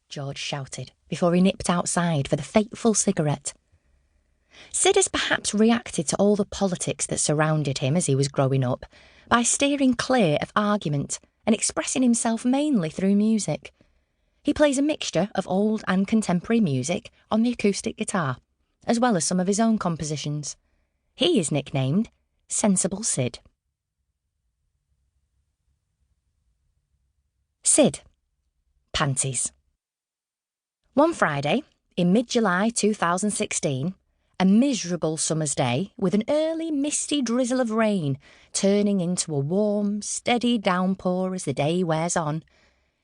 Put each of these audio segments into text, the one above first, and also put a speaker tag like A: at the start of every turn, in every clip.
A: George shouted before he nipped outside for the fateful cigarette. Sid has perhaps reacted to all the politics that surrounded him as he was growing up by steering clear of argument and expressing himself mainly through music. He plays a mixture of old and contemporary music on the acoustic guitar, as well as some of his own compositions. He is nicknamed Sensible Sid. Sid. Pantis. One Friday, in mid-July 2016, a miserable summer's day with an early misty drizzle of rain turning into a warm, steady downpour as the day wears on,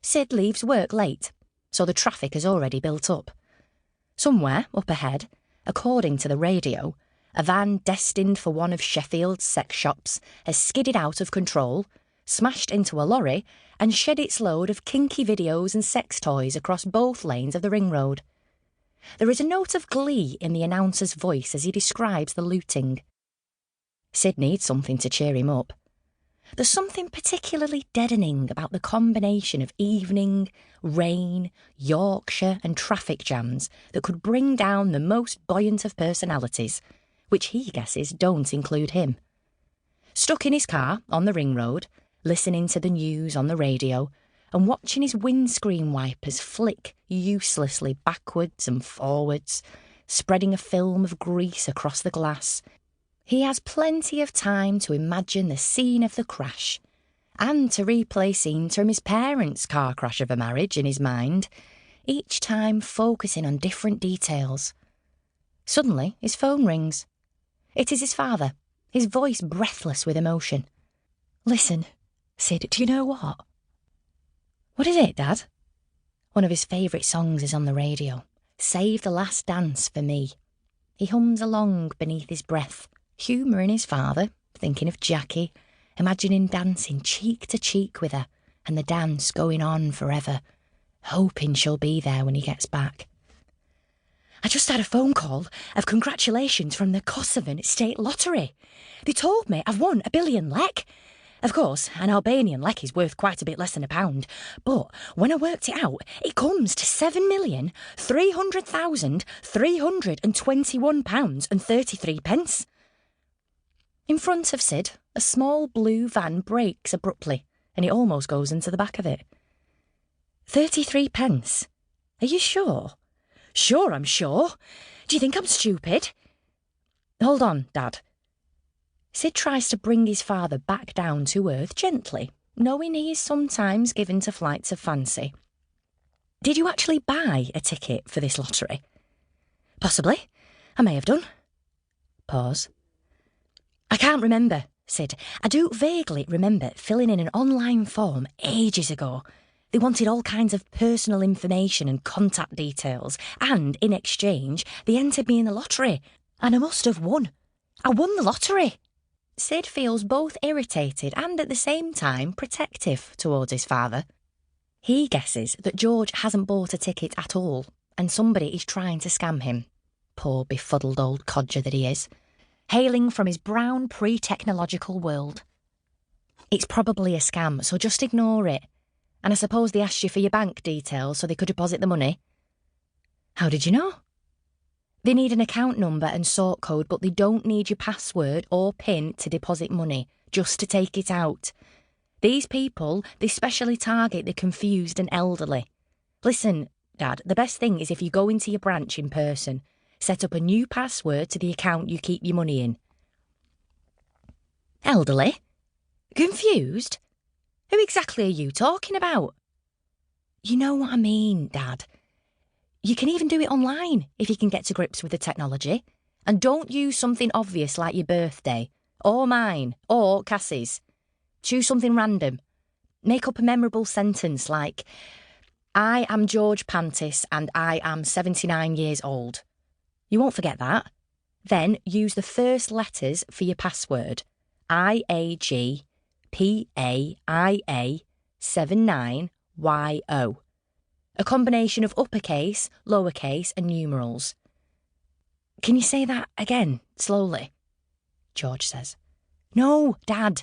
A: Sid leaves work late, so the traffic has already built up. Somewhere up ahead, according to the radio, a van destined for one of Sheffield's sex shops has skidded out of control, smashed into a lorry and shed its load of kinky videos and sex toys across both lanes of the ring road. There is a note of glee in the announcer's voice as he describes the looting. Sid needs something to cheer him up. There's something particularly deadening about the combination of evening, rain, Yorkshire and traffic jams that could bring down the most buoyant of personalities, which he guesses don't include him. Stuck in his car on the ring road, listening to the news on the radio, and watching his windscreen wipers flick uselessly backwards and forwards, spreading a film of grease across the glass, he has plenty of time to imagine the scene of the crash, and to replay scenes from his parents' car crash of a marriage in his mind, each time focusing on different details. Suddenly, his phone rings. It is his father, his voice breathless with emotion. "Listen, Sid, do you know what?" "What is it, Dad?" One of his favourite songs is on the radio. "Save the Last Dance for Me." He hums along beneath his breath, humouring his father, thinking of Jackie, imagining dancing cheek to cheek with her, and the dance going on forever, hoping she'll be there when he gets back. "I just had a phone call of congratulations from the Kosovan state lottery. They told me I've won 1 billion lek. Of course, an Albanian lek is worth quite a bit less than £1, but when I worked it out, it comes to £7,300,321.33. In front of Sid, a small blue van brakes abruptly, and he almost goes into the back of it. 33 pence? Are you sure? "Sure, I'm sure. Do you think I'm stupid?" "Hold on, Dad." Sid tries to bring his father back down to earth gently, knowing he is sometimes given to flights of fancy. "Did you actually buy a ticket for this lottery?" "Possibly. I may have done." Pause. "I can't remember, Sid. I do vaguely remember filling in an online form ages ago. They wanted all kinds of personal information and contact details, and in exchange, they entered me in the lottery, and I must have won. I won the lottery." Sid feels both irritated and at the same time protective towards his father. He guesses that George hasn't bought a ticket at all, and somebody is trying to scam him. Poor befuddled old codger that he is, hailing from his brown pre-technological world. It's probably a scam, so just ignore it. And I suppose they asked you for your bank details so they could deposit the money. How did you know? They need an account number and sort code, but they don't need your password or PIN to deposit money, just to take it out. These people, they specially target the confused and elderly. Listen, Dad, the best thing is if you go into your branch in person, set up a new password to the account you keep your money in. Elderly? Confused? Who exactly are you talking about? You know what I mean, Dad. You can even do it online if you can get to grips with the technology. And don't use something obvious like your birthday, or mine, or Cassie's. Choose something random. Make up a memorable sentence like, "I am George Pantis and I am 79 years old." You won't forget that. Then use the first letters for your password. IAGPAIA79YO. A combination of uppercase, lowercase and numerals. Can you say that again, slowly? George says. No, Dad.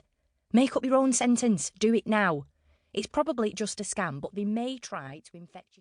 A: Make up your own sentence. Do it now. It's probably just a scam, but they may try to infect you.